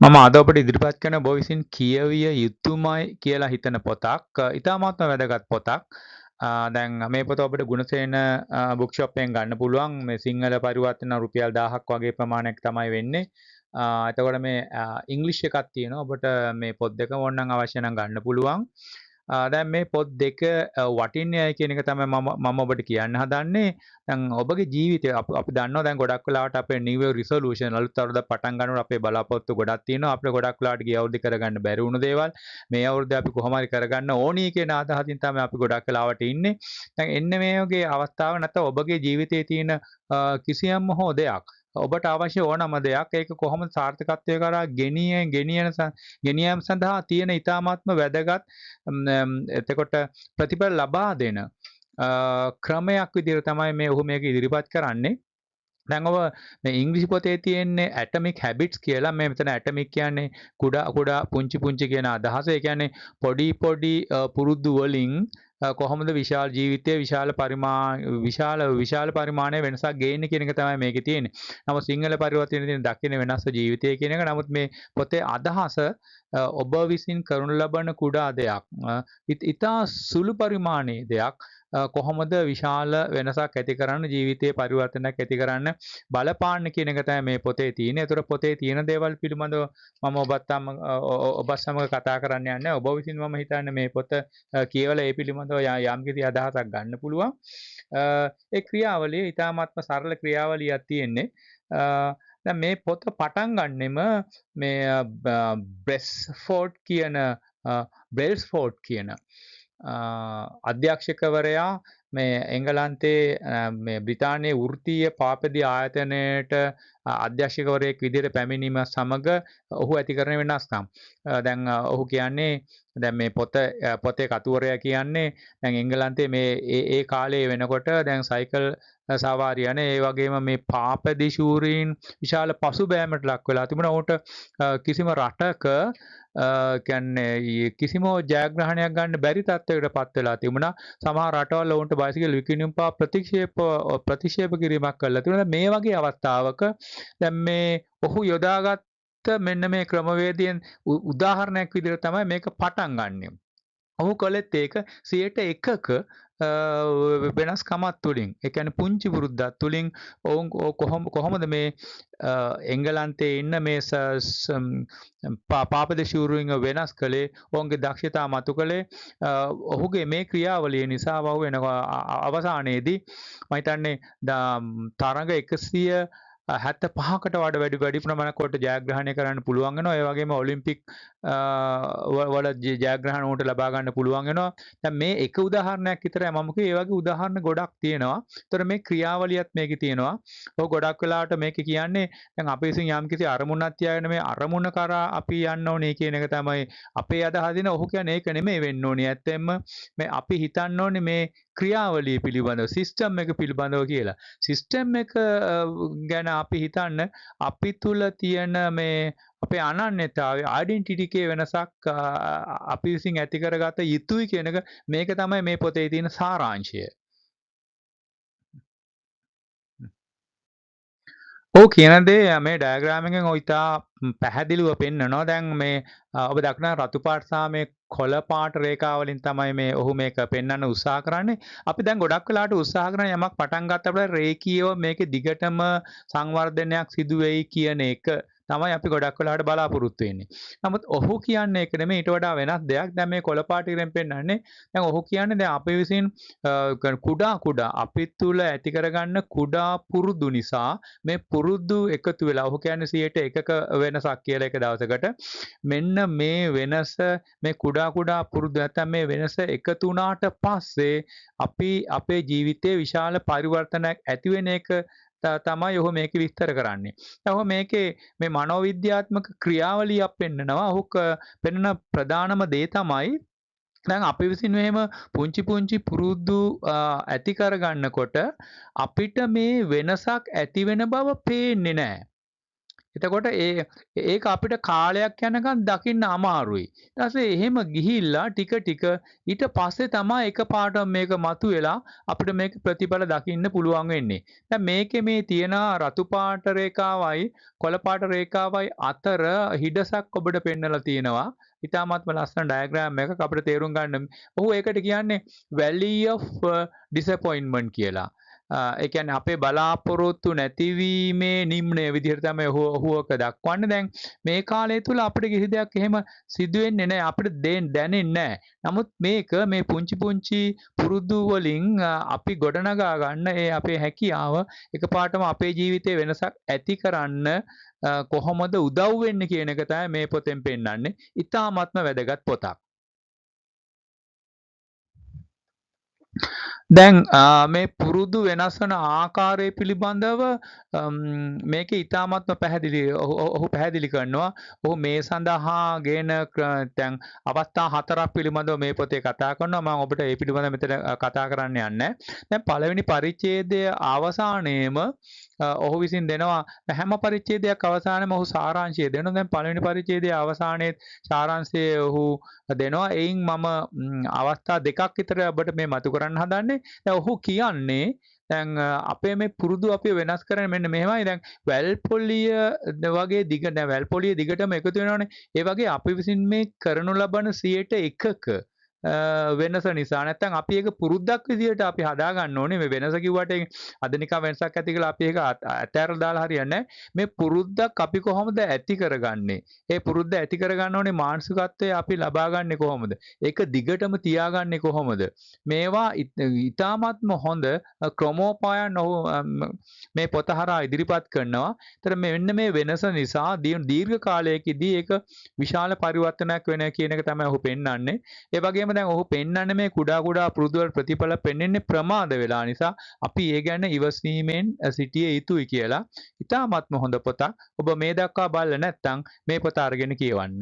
මම අද ඔබට ඉදිරිපත් කරන ඔබ විසින් කියවිය යුතුමයි කියලා හිතන පොතක් ඉතාමත්ම වැදගත් පොතක්. දැන් මේ පොත ඔබට ගුණසේන බුක් ෂොප් එකෙන් ගන්න පුළුවන්. මේ සිංහල පරිවර්තන රුපියල් 1000ක් වගේ ප්‍රමාණයක් තමයි වෙන්නේ. එතකොට මේ ඉංග්‍රීසි එකක් තියෙනවා. ඔබට මේ පොත් දෙකම ඕනනම් අවශ්‍ය නම් ගන්න පුළුවන්. දැන් මේ පොත් දෙක වටින්නේයි කියන එක තමයි මම ඔබට කියන්න හදන්නේ. දැන් ඔබගේ ජීවිතය අපි දන්නවා දැන් ගොඩක් වෙලාවට අපේ නිව් ඉයර් රිසොලූෂන් අලුත් අවුරුද්දක් පටන් ගන්නකොට අපේ බලාපොරොත්තු ගොඩක් තියෙනවා. අපිට ගොඩක් වෙලාවට ගිය අවුරුද්දේ කරගන්න බැරි වුණු දේවල් මේ අවුරුද්දේ අපි කොහොම හරි කරගන්න ඕනි කියන අදහසින් තමයි අපි ගොඩක් වෙලාවට ඉන්නේ. දැන් එන්න මේ වගේ අවස්ථාව නැත්නම් ඔබගේ ජීවිතයේ තියෙන කිසියම් හෝ දෙයක් ඔබට අවශ්‍ය ඕනම දෙයක් ඒක කොහොමද සාර්ථකත්වයට කරා ගෙනියීම සඳහා තියෙන ඉතාමත්ම වැදගත් එතකොට ප්‍රතිඵල ලබා දෙන ක්‍රමයක් විදිහට තමයි මේ ඔහු මේක ඉදිරිපත් කරන්නේ. දැන් ඔබ මේ ඉංග්‍රීසි පොතේ තියෙන්නේ ඇටොමික් හැබිට්ස් කියලා. මේ මෙතන ඇටොමික් කියන්නේ කුඩා කුඩා පුංචි පුංචි කියන අදහස. ඒ කියන්නේ පොඩි පොඩි පුරුදු වලින් කොහොමද විශාල ජීවිතයේ විශාල පරිමාණයේ වෙනසක් ගේන්නේ කියන එක තමයි මේකේ තියෙන්නේ. නමුත් සිංහල පරිවර්තනයේ තියෙන දකින්න වෙනස් ජීවිතය කියන එක. නමුත් මේ පොතේ අදහස ඔබ විසින් කරනු ලබන කුඩා දෙයක්. ඉතා සුළු පරිමාණයේ දෙයක් කොහොමද විශාල වෙනසක් ඇති කරන්න ජීවිතයේ පරිවර්තනයක් ඇති කරන්න බලපාන්න කියන එක තමයි මේ පොතේ තියෙන්නේ. ඒතර පොතේ තියෙන දේවල් පිළිබඳව මම ඔබත් සමග කතා කරන්න යන්නේ. ඔබ විසින් මම හිතන්නේ මේ පොත කියවලා ඒ පිළිබඳව යම්කිසි අදහසක් ගන්න පුළුවන්. ඒ ක්‍රියාවලිය ඉතාමත්ම සරල ක්‍රියාවලියක් තියෙන්නේ. දැන් මේ පොත පටන් ගන්නෙම මේ බ්‍රෙල්ස්ෆෝඩ් කියන අධ්‍යක්ෂකවරයා මේ එංගලන්තයේ මේ බ්‍රිතාන්‍යයේ වෘත්තීය පාපදී ආයතනයට අධ්‍යක්ෂකවරයෙක් විදිහට පැමිණීම සමග ඔහු ඇති කරන වෙනස්කම්. දැන් ඔහු කියන්නේ දැන් මේ පොතේ කතුවරයා කියන්නේ දැන් එංගලන්තයේ මේ ඒ කාලේ වෙනකොට දැන් සයිකල් සවාරි යන ඒ වගේම මේ පාපදී ශූරීන් විශාල පසුබෑමට ලක් වෙලා තිබුණා. ඔහුට කිසිම රටක කියන්නේ කිසිම ජයග්‍රහණයක් ගන්න බැරි තත්ත්වයකට පත් වෙලා තිබුණා. සමහර රටවල් ඔවුන්ට බයිසිකල් විකිණීම පා ප්‍රතික්ෂේප කිරීමක් කළා තිබුණා. මේ වගේ අවස්ථාවක දැන් මේ ඔහු යොදාගත්ත මෙන්න මේ ක්‍රමවේදයෙන් උදාහරණයක් විදිහට තමයි මේක පටන් ගන්නෙ. ඔහු කළෙත් ඒක 101ක වෙනස්කමක් තුළින්. ඒ කියන්නේ පුංචි වෘද්ධත් තුළින් ඔවුන් කොහොමද මේ එංගලන්තයේ ඉන්න මේ පාපද ශූරුන්ව වෙනස් කළේ ඔවුන්ගේ දක්ෂතා මතු කළේ ඔහුගේ මේ ක්‍රියාවලිය නිසා වහු වෙන අවසානයේදී මම හිතන්නේ තරඟ 175කට වඩා වැඩි ප්‍රමාණයක් කොට ජයග්‍රහණය කරන්න පුළුවන් වෙනවා. ඒ වගේම ඔලිම්පික් වල ජයග්‍රහණ උන්ට ලබා ගන්න පුළුවන් වෙනවා. දැන් මේ එක උදාහරණයක් විතරයි මම කිව්වේ. ඒ වගේ උදාහරණ ගොඩක් තියෙනවා. ඒතර මේ ක්‍රියාවලියත් මේකේ තියෙනවා. ඔය ගොඩක් වෙලාවට මේක කියන්නේ දැන් අපි විසින් යම්කිසි අරමුණක් තියාගෙන මේ අරමුණ කරා අපි යන්න ඕනේ කියන එක තමයි අපේ අදහසින්. ඔහු කියන්නේ ඒක නෙමෙයි වෙන්න ඕනේ. ඇත්තෙන්ම මේ අපි හිතන්න ඕනේ මේ ක්‍රියාවලිය පිළිබඳව සිස්ටම් එක පිළිබඳව කියලා. සිස්ටම් එක ගැන අපි හිතන්න අපි තුල තියෙන මේ අපේ අනන්‍යතාවය ඩෙන්ටිටි එකේ වෙනසක් අපි විසින් ඇති කරගත යුතුයි කියන එක මේක තමයි මේ පොතේ තියෙන සාරාංශය. ඔව් කියන දේ මේ ඩයග්‍රෑම් එකෙන් ඔය ඉතා පැහැදිලිව පෙන්නනවා. දැන් මේ ඔබ දක්න රතු පාට සහ මේ කොළ පාට රේඛා වලින් තමයි මේ ඔහු මේක පෙන්වන්න උත්සාහ කරන්නේ. අපි දැන් ගොඩක් වෙලාවට උත්සාහ කරන යමක් පටන් ගත්තට රේඛීයව මේකේ දිගටම සංවර්ධනයක් සිදු වෙයි කියන එක තමයි අපි ගොඩක් වෙලාවට බලාපොරොත්තු වෙන්නේ. නමුත් ඔහු කියන්නේ ඒක නෙමෙයි ඊට වඩා වෙනස් දෙයක්. දැන් මේ කොළ පාට ඉරෙන් පෙන්වන්නේ දැන් ඔහු කියන්නේ දැන් අපි විසින් කුඩා අපි තුල ඇති කරගන්න කුඩා පුරුදු නිසා මේ පුරුදු එකතු වෙලා ඔහු කියන්නේ 101ක වෙනසක් කියලා එක දවසකට මෙන්න මේ වෙනස මේ කුඩා පුරුදු නැත්නම් මේ වෙනස එකතු වුණාට පස්සේ අපි අපේ ජීවිතයේ විශාල පරිවර්තනයක් ඇති වෙන එක තමයි ඔහු මේක විස්තර කරන්නේ. ඔහු මේකේ මේ මනෝවිද්‍යාත්මක ක්‍රියාවලියක් පෙන්නනවා. ඔහු පෙන්නන ප්‍රධානම දේ තමයි දැන් අපි විසින් මෙහෙම පුංචි පුරුදු ඇති කරගන්නකොට අපිට මේ වෙනසක් ඇති වෙන බව පේන්නේ නැහැ. එතකොට ඒක අපිට කාලයක් යනකම් දකින්න අමාරුයි. ඊට පස්සේ එහෙම ගිහිල්ලා ටික ටික ඊට පස්සේ තමයි එකපාරටම මේක මතුවෙලා අපිට මේක ප්‍රතිඵල දකින්න පුළුවන් වෙන්නේ. දැන් මේකේ මේ තියෙන රතු පාට රේඛාවයි කොළ පාට රේඛාවයි අතර හිඩසක් ඔබට පෙන්නලා තියෙනවා. ඉතාමත්ම ලස්සන ඩයග්‍රෑම් එකක් අපිට තේරුම් ගන්න. ඔහු ඒකට කියන්නේ Valley of Disappointment කියලා. ඒ කියන්නේ අපේ බලාපොරොත්තු නැතිවීමේ නිම්නය විදිහට තමයි ඔහුවක දක්වන්නේ. දැන් මේ කාලය තුල අපිට කිසි දෙයක් එහෙම සිදු වෙන්නේ නැහැ. අපිට දැනෙන්නේ නැහැ. නමුත් මේක මේ පුංචි පුංචි පුරුදු වලින් අපි ගොඩනගා ගන්න ඒ අපේ හැකියාව එකපාරටම අපේ ජීවිතේ වෙනසක් ඇති කරන්න කොහොමද උදව් වෙන්නේ කියන එක තමයි මේ පොතෙන් පෙන්නන්නේ. ඉතාමත්ම වැදගත් පොතක්. දැන් මේ පුරුදු වෙනස් වන ආකාරය පිළිබඳව මේකේ ඉතාමත්ම පැහැදිලි ඔහු පැහැදිලි කරනවා. ඔහු මේ සඳහා ගේන දැන් අවස්ථා 4ක් පිළිබඳව මේ පොතේ කතා කරනවා. මම ඔබට ඒ පිළිබඳව මෙතන කතා කරන්න යන්නේ. දැන් පළවෙනි පරිච්ඡේදයේ අවසානයේම ඔහු විසින් දෙනවා හැම පරිච්ඡේදයක් අවසානයේම ඔහු සාරාංශය දෙනවා. දැන් පළවෙනි පරිච්ඡේදයේ අවසානයේ සාරාංශය ඔහු දෙනවා. එයින් මම අවස්ථා දෙකක් විතර ඔබට මේ මතු කරන්න හදන්නේ. දැන් ඔහු කියන්නේ දැන් අපේ මේ පුරුදු අපි වෙනස් කරන්නේ මෙන්න මෙහෙමයි. දැන් වැල්පොලිය වගේ දැන් වැල්පොලිය දිගටම එකතු වෙනවනේ. ඒ වගේ අපි විසින් මේ කරනු ලබන 101ක වෙනස නිසා නැත්නම් අපි ඒක පුරුද්දක් විදියට අපි හදා ගන්න ඕනේ. මේ වෙනස කිව්වට අද නිකන් වෙනසක් ඇති කියලා අපි ඒක අතෑරලා දාලා හරියන්නේ නැහැ. මේ පුරුද්දක් අපි කොහොමද ඇති කරගන්නේ? ඒ පුරුද්ද ඇති කරගන්න ඕනේ මානසිකත්වයේ අපි ලබා ගන්නේ කොහොමද? ඒක දිගටම තියාගන්නේ කොහොමද? මේවා ඉතාමත්ම හොඳ ක්‍රමෝපායන් ඔහු මේ පොත හරහා ඉදිරිපත් කරනවා. ඒතර මෙන්න මේ වෙනස නිසා දීර්ඝ කාලයකදී ඒක විශාල පරිවර්තනයක් වෙන කියන එක තමයි ඔහු පෙන්වන්නේ. ඒ වගේම දැන් ඔහු පෙන්වන්නේ මේ කුඩා ප්‍රතිඵල පෙන්වන්නේ ප්‍රමාද වෙලා නිසා අපි ඒ ගැන ඉවසීමෙන් සිටිය යුතුයි කියලා. ඉතාමත්ම හොඳ පොතක්. ඔබ මේ දක්වා බලලා නැත්නම් මේ පොත අරගෙන කියවන්න.